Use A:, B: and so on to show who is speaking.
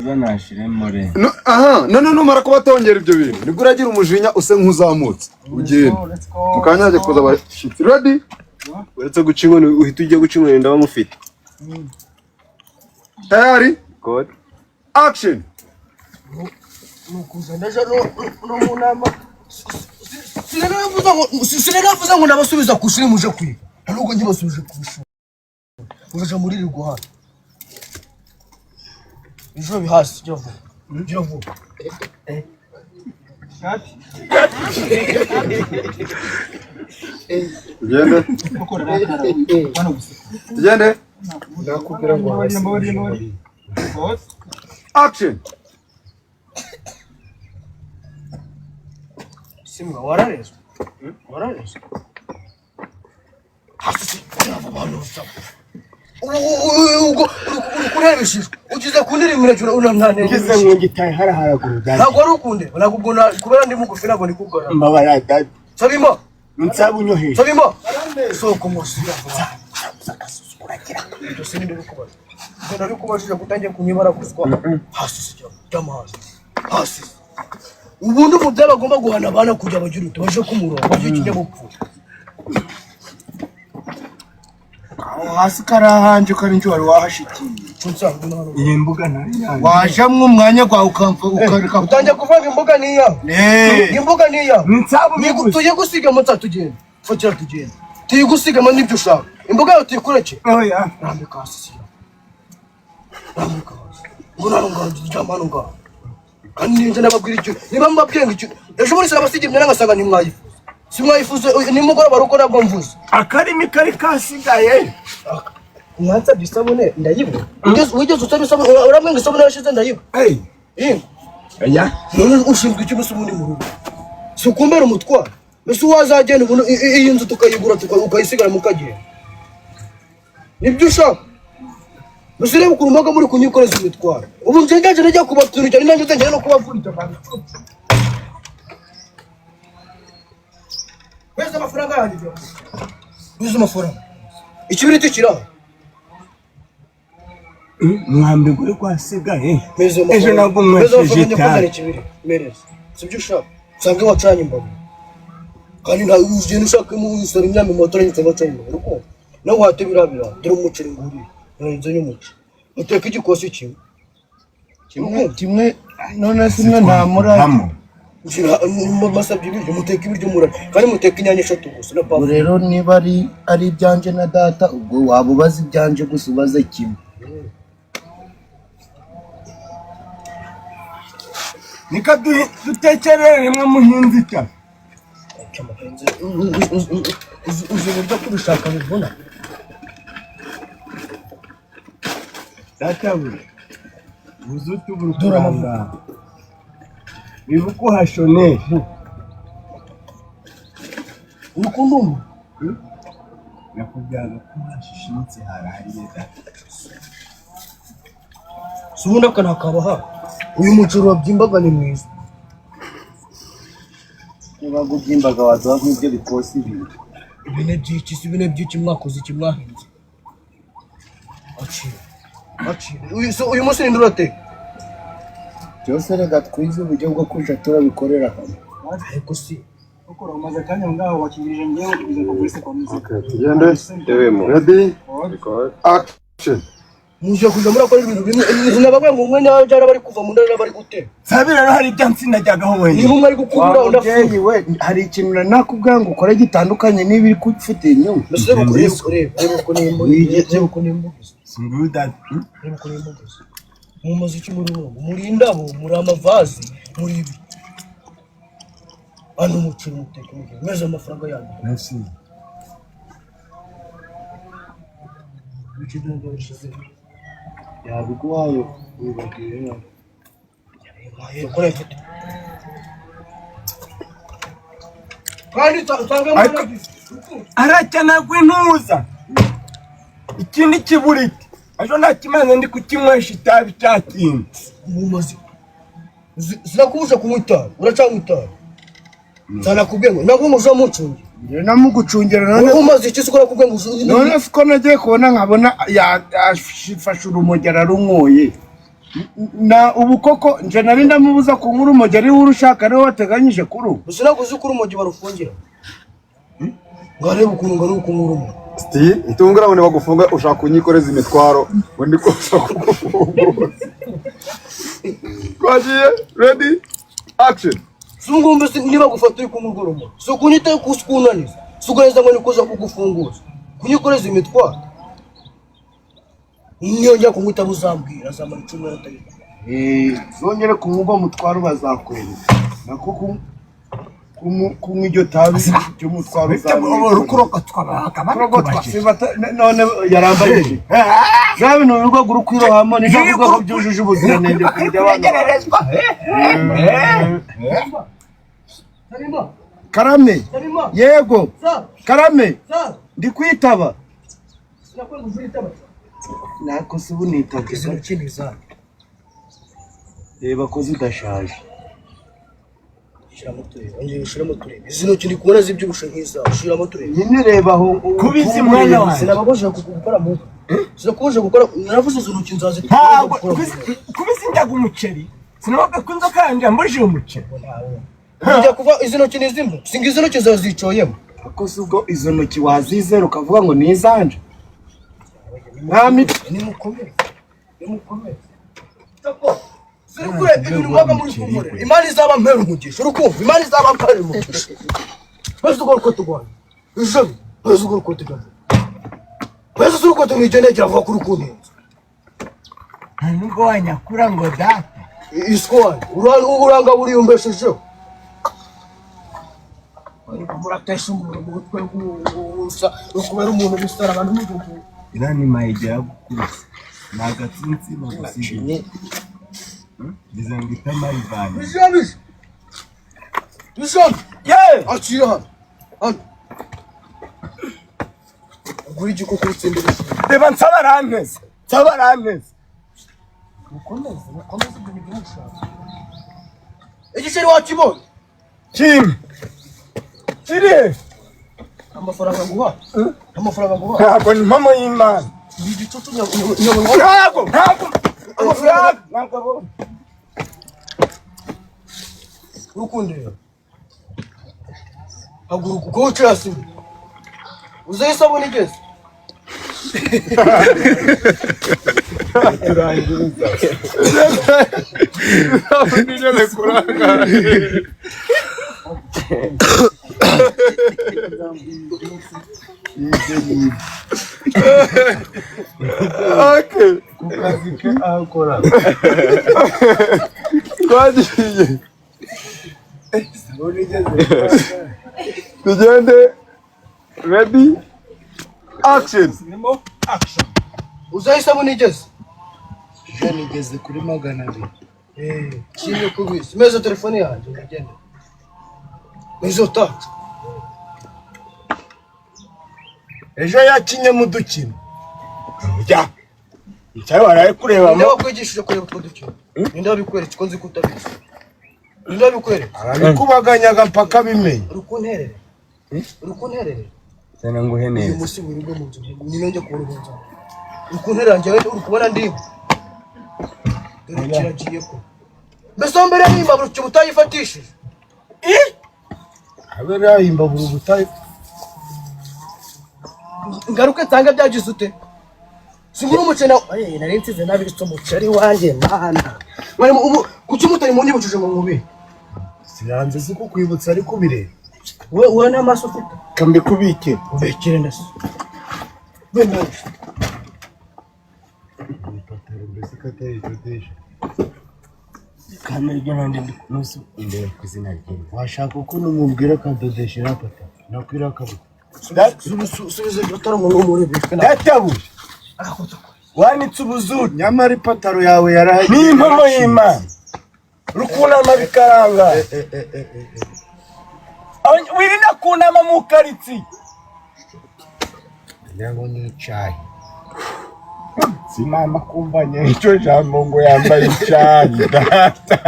A: zanashiremore
B: aha none numara kubatongera ibyo bintu nibwo uragira umujinya use nk'uzamutse ugenda mukanya kuza abashitsi ready
C: uretse guca inkoni uhita ujya guca inkoni ndabamufite
B: tayari
C: god
B: action
D: nukuza ndaje no munama sinanavuza ngo ndabasubiza kushuri muje kwiga nubwo ngibasubije kushuri uraje muri riguhana ejo bihasi gira vuba
B: Tugende
D: nakubwira ngo
B: action
D: simwa wararezwe kurebeshije ugize kundirimira cyo unamwana
A: ngize ngo ngitaye haraguru
D: ntabwo ari ukunde nakubona kubera ndi mugufi ntabwo nikugora
A: mbabara dad
D: sabima
A: nsabu nyohe
D: sabima soko musira uragira ndo sindi bikubara ngo ari kubashije gutangiye kunyibara kuzwa hasi sijya hasi ubundi mu byabagomba guhana abana kujya bagira utubaje kumurongo baje kijya gupfura
A: hasi karahanje kari nje wari wahashikiye iyi mbuga nari
D: wajamwe umwanya gwa ukamfa ukarika utangiye kuvanga imbuga niya imbuga niya nsabu tuje gusiga mutsa tugenda fakira tugenda tuyigusiga mo nibyo ushaka imbuga yo tuyikureke
A: oya
D: rambika hasi ngo jamano nga kandi nje nababwira icyo niba mbabyenga icyo ejo muri saba sigimye nangasanga ni mwayifuza si mwayifuza ni mugora baruko nabwo mvuze
A: akarimi kari kasigaye
D: mwanza bisabone ndayibwo wigeze utabisabone uramwe ngo isabone yashize ndayibwo
A: aya
D: none ushinzwe icyo musubuni mu rugo si ukumbera umutwaro mbese wazagenda ubuno iyi nzu tukayigura ukayisigara mukagihe nibyo ushaka musire bukurumbaga muri kunyikoreza imitwaro ubu njengaje najya kubatura cyane nanjye utengera no kubavurita kandi wese amafaranga yanjye wese amafaranga ikibiriti kiraho
A: mwambi gure kwasigaye ejo nabwo mwesheje
D: cyane mereza sibyo ushaka sange wacanye imbago kandi nta uje nushaka mu usora imyami moto n'inse wacanye imbago uko no watebirabira dore umuceri nguri nzo nyumuce uteka igikosi kimwe
A: none simwe nta muramo
D: masabye ibiryo muteka ibiryo murara kandi muteka inyanya 3 gusa na
A: papa rero niba ari ibyanje na data ubwo waba ubaza ibyanje gusa ubaze kimwe nika dutekerere rimwe muhinzi cya
D: uzi buryo kubishaka bivuna
A: data buri uzutu burukanga bibuko hashone
D: urukundo
A: nakubyaga ko hashishimitse harariye data
D: subunda kana kabaha uyu mucuru wabyimbaga ni mwiza
A: niba gubyimbaga wazaho nk'ibyo bikosi
D: ibine by'iki mwakoze iki mwahinze uyu munsi ni ndurate
A: byose rega twize uburyo bwo kuja turabikorera hamwe
D: ariko si
E: ukora umaze kanya ngaho wakirije ngewe tugize ko polisi komisiyo
B: tugende ready action
D: muje kuja muri akora ibintu bimwe nabagwe ngo umwe nawe cyara bari kuva mu ndara bari gute
A: sabira no hari byansi najyagaho wewe
D: ni umwe ari gukubura
A: undafuye we hari ikintu nakubwira ngo ukore gitandukanye n'ibiri kufite inyuma
D: mbese uko nimbo yigeze uko nimbo
A: singuda
D: uko nimbo mu muziki muri rumwe muri indabo muri amavazi muri ibi andi umuciro muteka meze amafaranga yanyu
A: merci
D: bikidondo bishize
A: yabigwayo wibagiye
D: kora mfite kandi tanga
A: aracyana kwintuza ikindi kiburiti ajo nakimaze ndi kukinywesha itabi cyakintu
D: mumazi zirakubuza kumwita uracamwita sana kubwengo nabwo muzo mucunge
A: namugucungera
D: none umaze iki sikora kubwengo
A: none fuko nagiye kubona nkabona yafasha urumugera runkoye na ubu koko nje nari ndamubuza ku nkuru umugeri w'urushaka niwe wateganyije kuri ubu.
D: Gusa naguze kuri umugi barufungira. Ngare ukuntu ngari ukunkuru.
B: Sti, itungura ngo bagufunga ushaka kunyikoreza imitwaro, ngo ndiko ushaka kugufunga. Twagiye, ready, action.
D: Sungumbe niba gufata uri kumugoromo. So kunyita kukunaniza. Sugereza ngo nikoza kugufunguza. Kunyikoreza imitwaro. Niyo njya kumwita muzambwira zamara 10 atari.
A: Zongere kumwumva mutwaro bazakwereka. Nako kumwe iryo tabi cyo mutwaro uzamwira.
E: Rukuroka twabaka
A: none yarambaye. Gabe no rugo guru kwirohamo ni cyo ko byujuje ubuziranenge kujya abantu. Karame. Yego. Karame. Ndi kwitaba. Nako se bunitaka
D: Izo kiniza.
A: Reba ko zidashaje.
D: Shiramo turebe. Onye shiramo turebe. Izo kindi kubona zibyubushe nkiza. Shiramo turebe.
A: Nyine reba aho
E: kubizi mwana wanjye.
D: Sinababosha gukora mu. Sinakubosha gukora. Naravuze izo ntoki nzaze.
E: Ntabwo kubizi ndaga umuceri. Sinabaga kunzo kanje mbuje umuceri.
D: Njya kuva izo ntoki nizimbu. Singa izo ntoki zazicoyemo.
A: ako se ubwo izo ntoki wazizera ukavuga ngo ni izanje.
D: Ni mukomere. Tako. Sirukure ibintu mwaga muri kumure. Imani zaba mpera umugisha. Urukumva imani zaba mpera umugisha. Bese ugora ko tugwana. Ijo. Bese ugora ko tugwana. Bese ugora ko tugwana cyava ku rukundo.
E: Nubwo wanyakura ngo data.
D: Iskwani. Uranga buri umbesheje. Muratesha umuntu mu gutwe gusa ukubera umuntu gusara abantu n'umuntu.
C: Irani mayigera gukubise. Nagatsinzi nagusigiye. Bizangita marivani.
D: Bishop.
E: Ye!
D: Akira hano. Guri giko kutsindira.
E: Reba nsabaranteze.
D: Mukomeze ibintu by'umushaka. Igisheri wakibona.
E: Kim. Kiri.
D: Amafaranga nguha.
E: Ntabwo ni mama y'Imana.
D: Igicucu
E: Ntabwo. Amafaranga. Ntabwo.
D: Urukundira. Haguruka uko ucasi. Uzayisabona igeze.
B: Okay.
A: Kukazike akora.
B: Twagiye. Tugende. Ready? Action.
D: Uzayisabona igeze.
A: Nigeze kuri 200.
D: Kimwe kubisi. Meza telefone yanjye ngagenda. Mezo tax.
A: Ejo yakinye mu dukino. Ujya. Icyayi waraye kureba
D: Ninde wakwigishije kureba utwo dukino? Ninde wabikweretse ko nzi kutabizi? Ninde wabikweretse?
A: Arabikubaganyaga mpaka bimenye.
D: Urukunterere.
C: Sana nguhe neza.
D: Uyu musi wirirwe mu nzu. Ninonje kurubanza. Urukunterere njye uri kubona ndimo. Kiragiye ko. Mbese mbere nimba burucyo butayifatishije.
A: Abera imbaburu butayi.
D: Ngaruke tanga byagize ute? Singura umucena. Aye nari nsize nabiritswe umuceri wanjye mana. Wari kuki mutari mu nyibukije mu mubi?
A: Siranze ziko kwibutsa ariko bireba.
D: We n'amaso ufite.
A: Kambe kubike.
D: Ubekere ndase. Bene.
A: Ipataro mbese katari dodesha.
C: Kamera y'abandi nusu imbere kuzina rye.
A: Washaka uko numubwira kadodesha rapata. Nakwira kabuta.
D: Subize utari umuntu muri bifite na.
A: Databuje. Wanitse ubuzuri. Nyamara ipataro yawe yarahaye.
E: Ni impamo y'Imana. Rukunama bikaranga. Wirinda kunama mu karitsi.
A: Nyango ni icyayi.
E: Sinama kumbanye icyo jambo ngo yambaye icyayi data.